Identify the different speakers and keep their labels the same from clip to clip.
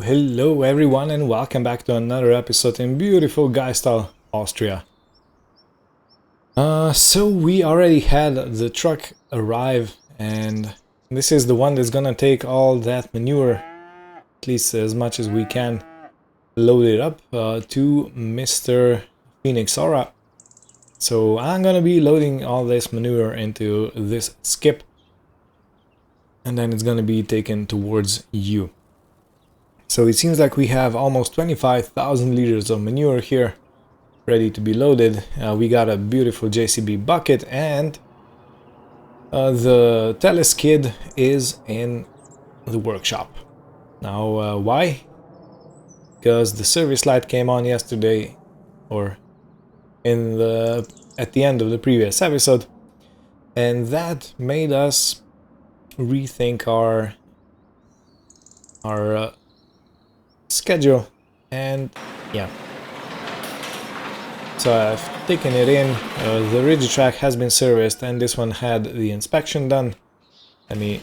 Speaker 1: Hello everyone and welcome back to another episode in beautiful Geistal, Austria. So we already had the truck arrive, and this is the one that's gonna take all that manure, at least as much as we can, load it up to Mr. Phoenix Aura. So I'm gonna be loading all this manure into this skip, and then it's gonna be taken towards you. So it seems like we have almost 25,000 liters of manure here ready to be loaded. We got a beautiful JCB bucket, and the teleskid is in the workshop. Now why? Because the service light came on yesterday, or at the end of the previous episode, and that made us rethink our schedule, and yeah, so I've taken it in. The Rigitrack has been serviced, and this one had the inspection done. Let me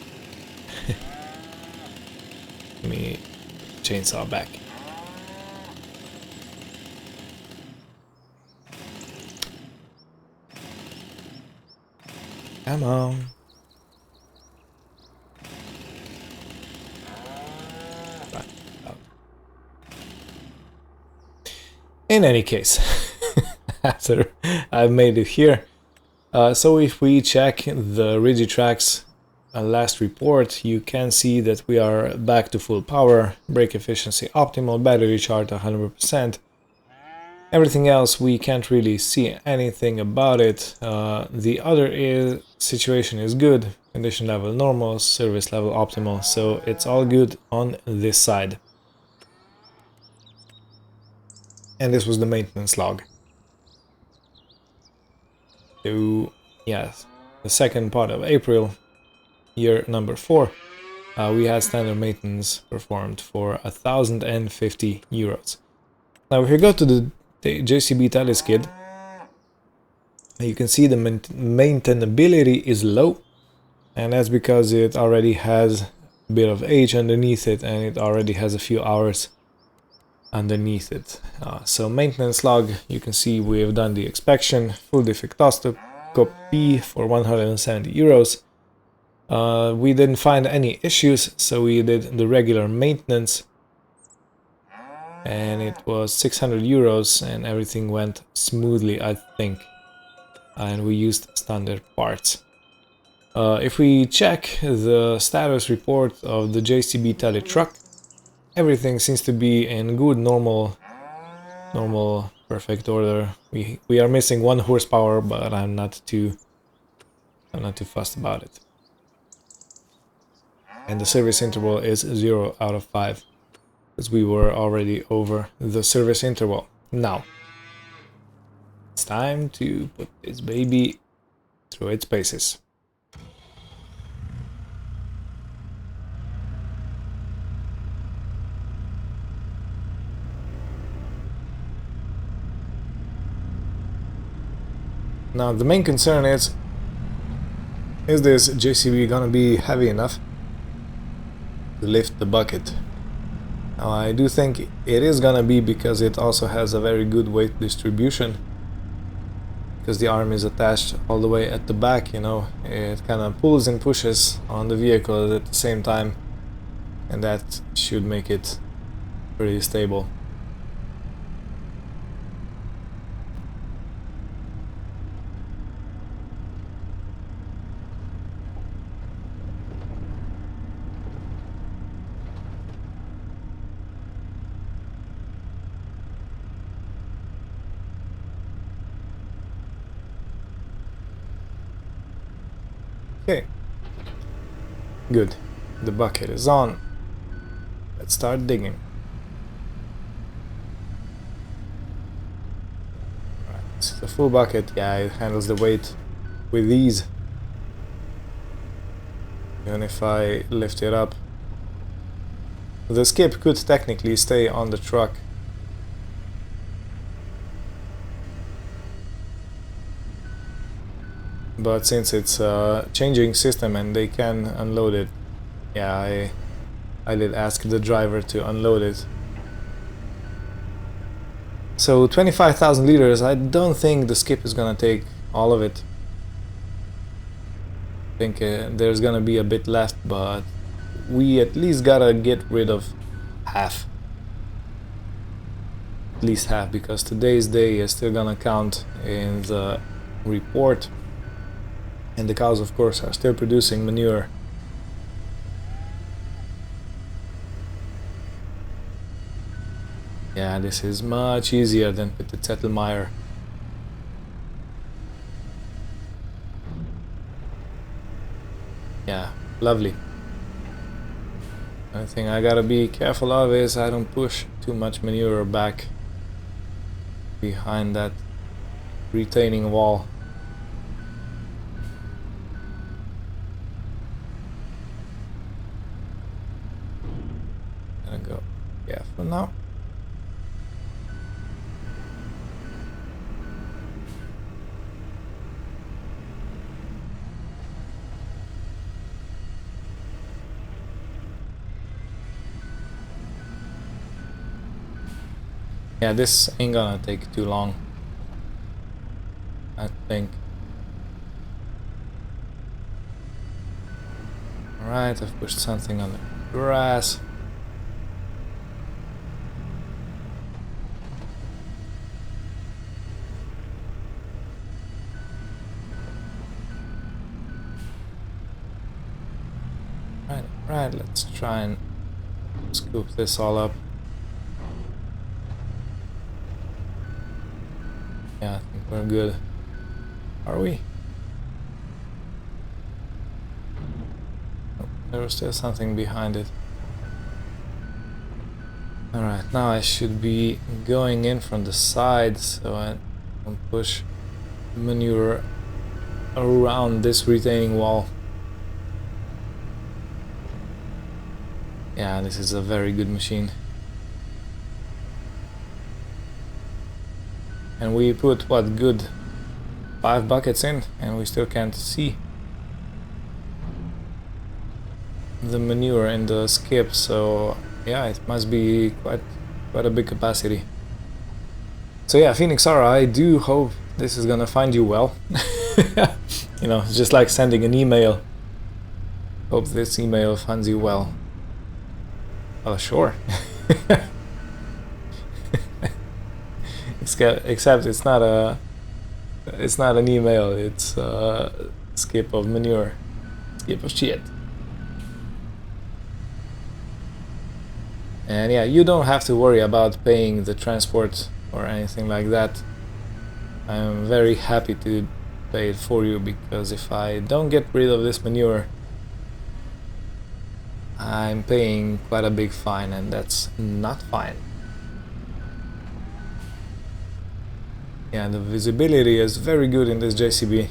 Speaker 1: chainsaw back. Come on. In any case, after I've made it here, so if we check the Rigitrack's last report, you can see that we are back to full power, brake efficiency optimal, battery charge 100%. Everything else we can't really see anything about it. The other situation is good, condition level normal, service level optimal, so it's all good on this side. And this was the maintenance log. So, yes, the second part of April, year number 4, we had standard maintenance performed for 1,050 euros. Now, if you go to the JCB teleskid, you can see the maintainability is low, and that's because it already has a bit of age underneath it, and it already has a few hours underneath it. So maintenance log, you can see we have done the inspection, full defectoscopy for 170 euros. We didn't find any issues, so we did the regular maintenance, and it was 600 euros, and everything went smoothly, I think, and we used standard parts. If we check the status report of the JCB tele truck, everything seems to be in good, normal, perfect order. We are missing 1 horsepower, but I'm not too fussed about it. And the service interval is 0 out of 5, because we were already over the service interval. Now, it's time to put this baby through its paces. Now the main concern is this JCB gonna be heavy enough to lift the bucket? Now I do think it is gonna be, because it also has a very good weight distribution, because the arm is attached all the way at the back, you know, it kind of pulls and pushes on the vehicle at the same time, and that should make it pretty stable. Okay, good. The bucket is on. Let's start digging. Right, the full bucket, yeah, it handles the weight with ease. Even if I lift it up, the skip could technically stay on the truck. But since it's a changing system and they can unload it, yeah, I did ask the driver to unload it. So 25,000 liters, I don't think the skip is gonna take all of it. I think there's gonna be a bit left, but we at least gotta get rid of half. At least half, because today's day is still gonna count in the report. And the cows, of course, are still producing manure. Yeah, this is much easier than with the Zettelmeier. Yeah, lovely. One thing I gotta be careful of is I don't push too much manure back behind that retaining wall. Gonna go careful now. Yeah, this ain't gonna take too long, I think. Alright, I've pushed something on the grass. Right, let's try and scoop this all up. Yeah, I think we're good. Are we? Oh, there was still something behind it. Alright, now I should be going in from the side so I don't push manure around this retaining wall. Yeah, this is a very good machine. And we put, what, good 5 buckets in, and we still can't see the manure in the skip, so yeah, it must be quite a big capacity. So yeah, Phoenix Aura, I do hope this is gonna find you well. You know, it's just like sending an email. Hope this email finds you well. Oh, sure. Except it's not an email, it's a skip of manure, skip of shit. And yeah, you don't have to worry about paying the transport or anything like that. I'm very happy to pay it for you, because if I don't get rid of this manure, I'm paying quite a big fine, and that's not fine. Yeah, the visibility is very good in this JCB.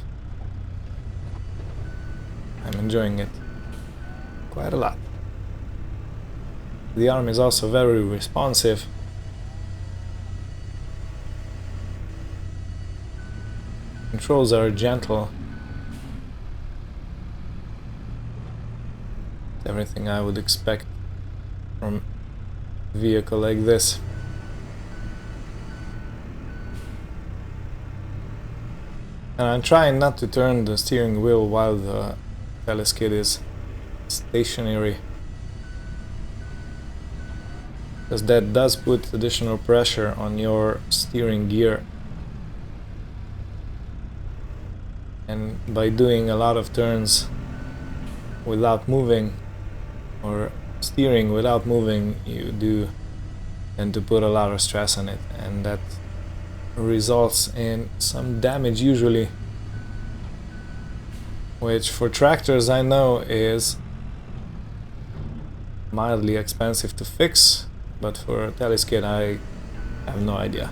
Speaker 1: I'm enjoying it quite a lot. The arm is also very responsive. Controls are gentle. Everything I would expect from a vehicle like this. And I'm trying not to turn the steering wheel while the teleskid is stationary, because that does put additional pressure on your steering gear. And by doing a lot of turns without moving, or steering without moving, you do tend to put a lot of stress on it, and that results in some damage usually, which for tractors I know is mildly expensive to fix, but for a teleskid I have no idea.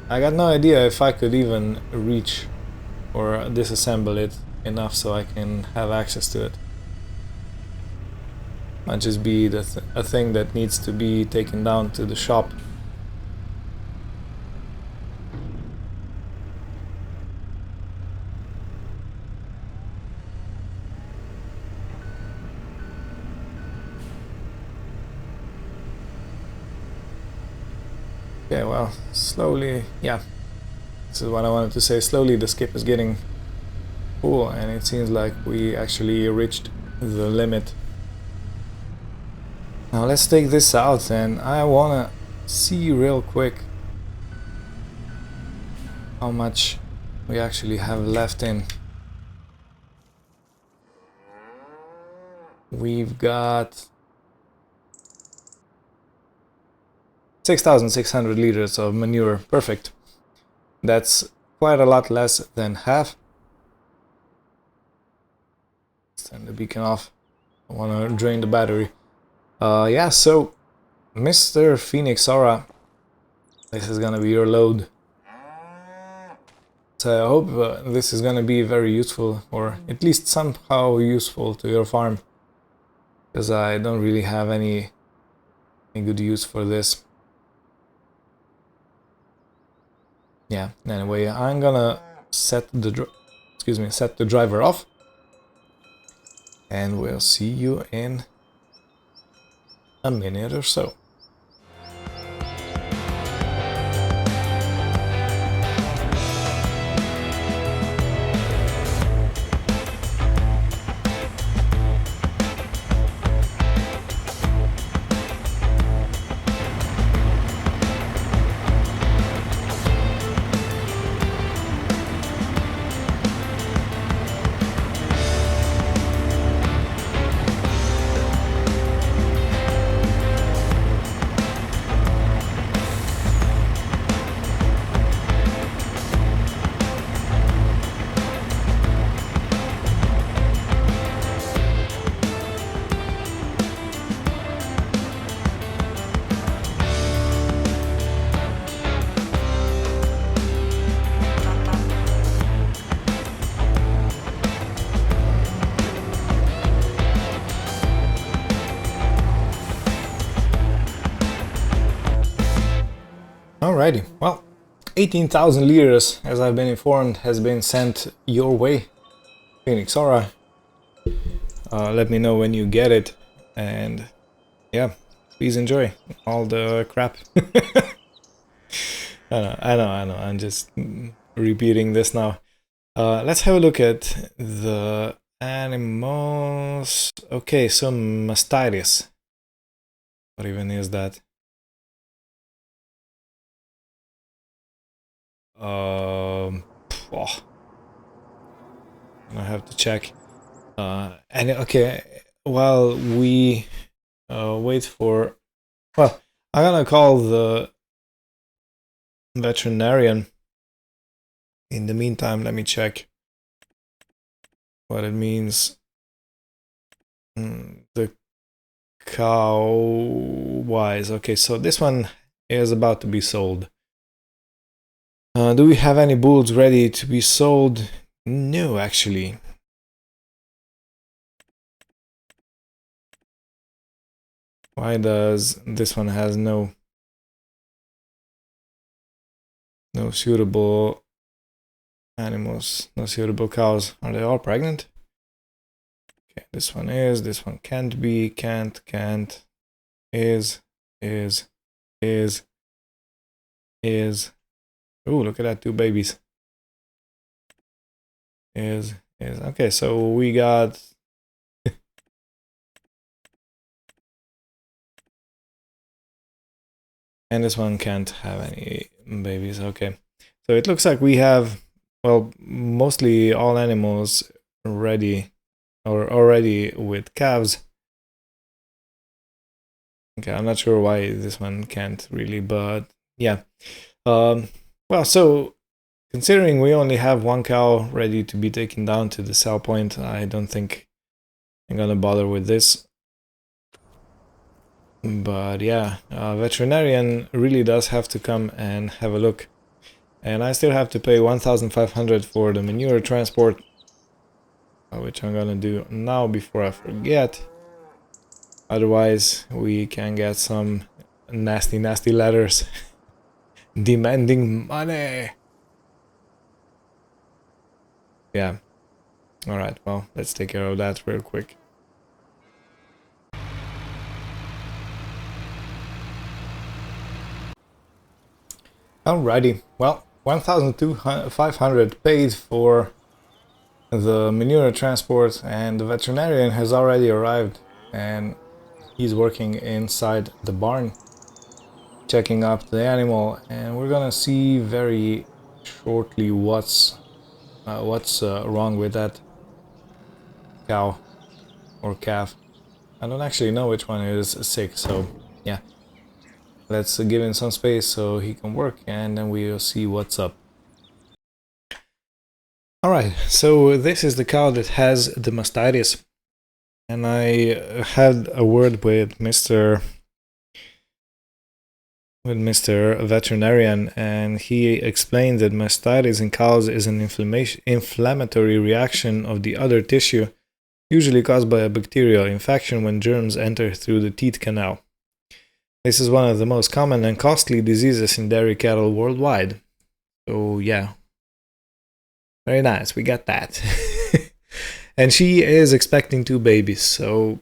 Speaker 1: I got no idea if I could even reach or disassemble it enough so I can have access to it. Might just be a thing that needs to be taken down to the shop. Okay, well, slowly, yeah, this is what I wanted to say. Slowly the skip is getting full, and it seems like we actually reached the limit. Now let's take this out, and I wanna see real quick how much we actually have left in. We've got 6,600 liters of manure. Perfect. That's quite a lot less than half. Let's turn the beacon off. I want to drain the battery. Yeah, so Mr. Phoenix Aura, this is gonna be your load. So I hope this is gonna be very useful, or at least somehow useful to your farm, because I don't really have any good use for this. Yeah, anyway, I'm gonna set the driver off, and we'll see you in a minute or so. Alrighty, well, 18,000 liters, as I've been informed, has been sent your way, Phoenix Aura. Let me know when you get it, and yeah, please enjoy all the crap. I know, I'm just repeating this now. Let's have a look at the animals. Okay, so mastitis. What even is that? Oh, I have to check. And okay, while we wait for, well, I'm gonna call the veterinarian. In the meantime, let me check what it means. The cow wise. Okay, so this one is about to be sold. Do we have any bulls ready to be sold? No, actually. Why does this one has no suitable animals, no suitable cows? Are they all pregnant? Okay, this one can't be, can't, is. Ooh, look at that, 2 babies. Is. Okay, so we got and this one can't have any babies. Okay, so it looks like we have, well, mostly all animals ready or already with calves. Okay, I'm not sure why this one can't really, but yeah. Well, so considering we only have 1 cow ready to be taken down to the sell point, I don't think I'm gonna bother with this. But yeah, veterinarian really does have to come and have a look. And I still have to pay 1,500 for the manure transport, which I'm gonna do now before I forget. Otherwise, we can get some nasty letters demanding money. Yeah. Alright, well, let's take care of that real quick. Alrighty, well, 1,500 paid for the manure transport, and the veterinarian has already arrived and he's working inside the barn, checking up the animal, and we're gonna see very shortly what's wrong with that cow or calf. I don't actually know which one is sick, so yeah. Let's give him some space so he can work, and then we'll see what's up. Alright, so this is the cow that has the mastitis. And I had a word with Mr. Veterinarian, and he explained that mastitis in cows is an inflammatory reaction of the udder tissue, usually caused by a bacterial infection when germs enter through the teat canal. This is one of the most common and costly diseases in dairy cattle worldwide. So yeah, very nice, we got that. And she is expecting 2 babies, so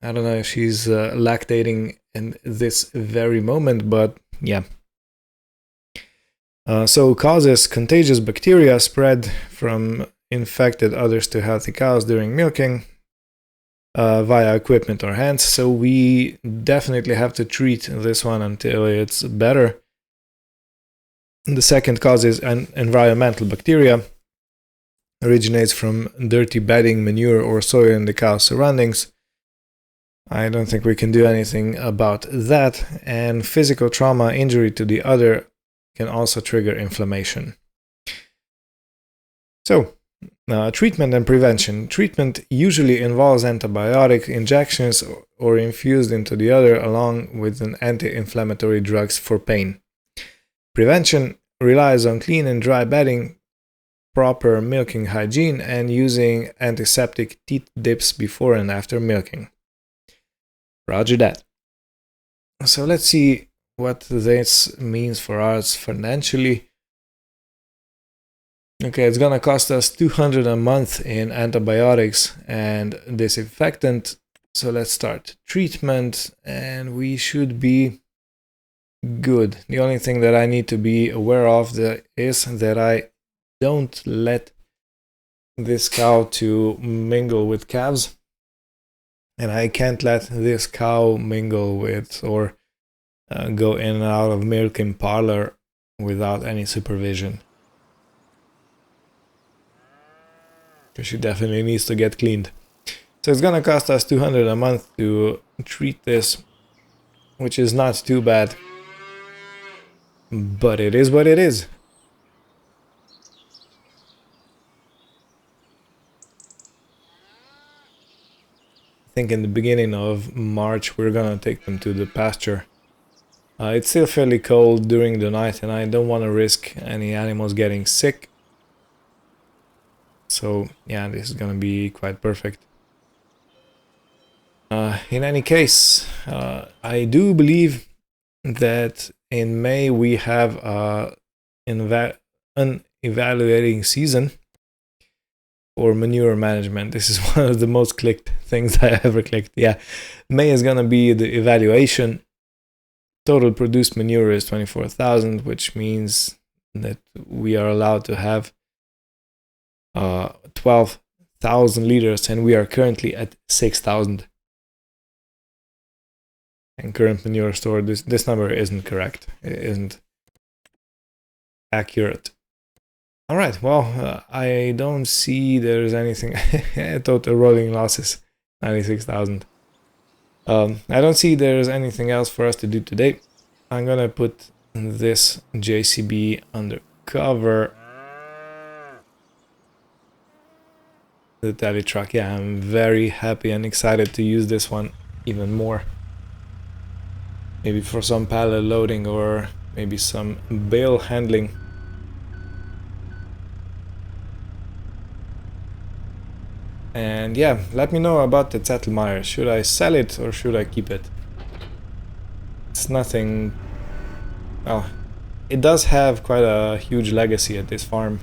Speaker 1: I don't know if she's lactating in this very moment, but yeah. So causes contagious bacteria spread from infected udders to healthy cows during milking via equipment or hands. So we definitely have to treat this one until it's better. The second cause is an environmental bacteria. Originates from dirty bedding, manure, or soil in the cow's surroundings. I don't think we can do anything about that. And physical trauma, injury to the udder, can also trigger inflammation. So, treatment and prevention. Treatment usually involves antibiotic injections or infused into the udder along with an anti-inflammatory drugs for pain. Prevention relies on clean and dry bedding, proper milking hygiene, and using antiseptic teat dips before and after milking. Roger that. So let's see what this means for us financially. Okay, it's gonna cost us $200 a month in antibiotics and disinfectant. So let's start treatment, and we should be good. The only thing that I need to be aware of is that I don't let this cow to mingle with calves, and I can't let this cow mingle with or go in and out of milking parlor without any supervision. Because she definitely needs to get cleaned. So it's gonna cost us $200 a month to treat this, which is not too bad, but it is what it is. I think in the beginning of March we're gonna take them to the pasture. It's still fairly cold during the night, and I don't want to risk any animals getting sick. So yeah, this is gonna be quite perfect. In any case, I do believe that in May we have an evaluating season for manure management. This is one of the most clicked things I ever clicked. Yeah, May is gonna be the evaluation. Total produced manure is 24,000, which means that we are allowed to have 12,000 liters, and we are currently at 6,000. And current manure store, this number isn't correct. It isn't accurate. All right, well, I don't see there's anything. Total rolling losses, 96,000. I don't see there's anything else for us to do today. I'm gonna put this JCB under cover. The tally truck, yeah, I'm very happy and excited to use this one even more. Maybe for some pallet loading or maybe some bale handling. And yeah, let me know about the Zettelmeyer. Should I sell it or should I keep it? It's nothing... Well, it does have quite a huge legacy at this farm.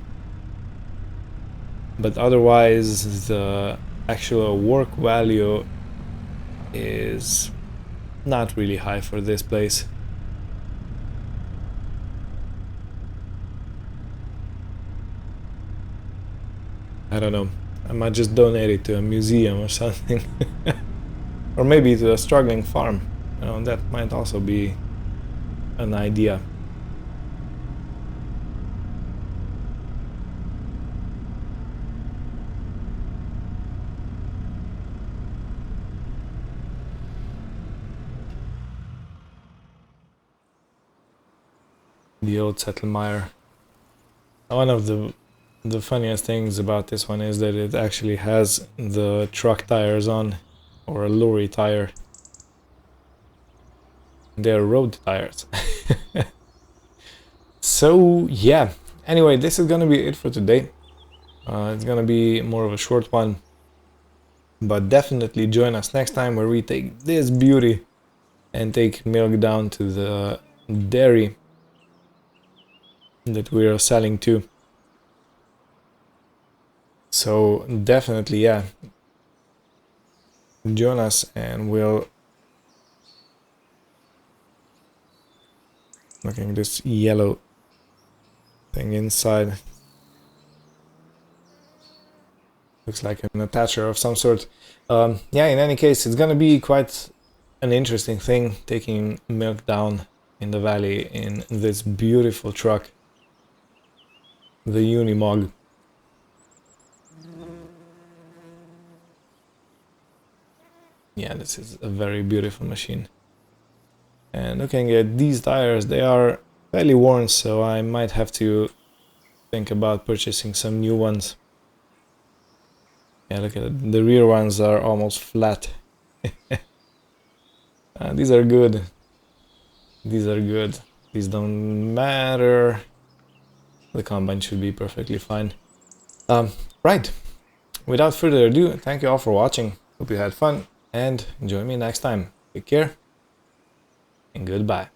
Speaker 1: But otherwise, the actual work value is not really high for this place. I don't know. I might just donate it to a museum or something. Or maybe to a struggling farm. You know, that might also be an idea. The old Settlemire. One of the funniest things about this one is that it actually has the truck tires on, or a lorry tire. They're road tires. So yeah, anyway, this is gonna be it for today. It's gonna be more of a short one, but definitely join us next time where we take this beauty and take milk down to the dairy that we are selling to. So definitely, yeah, join us and we'll looking at this yellow thing inside. Looks like an attacher of some sort. Yeah, in any case, it's gonna be quite an interesting thing taking milk down in the valley in this beautiful truck, the Unimog. Yeah, this is a very beautiful machine. And looking at these tires, they are fairly worn, so I might have to think about purchasing some new ones. Yeah, look at it. The rear ones are almost flat. These are good. These are good. These don't matter. The combine should be perfectly fine. Right. Without further ado, thank you all for watching. Hope you had fun and join me next time. Take care and goodbye.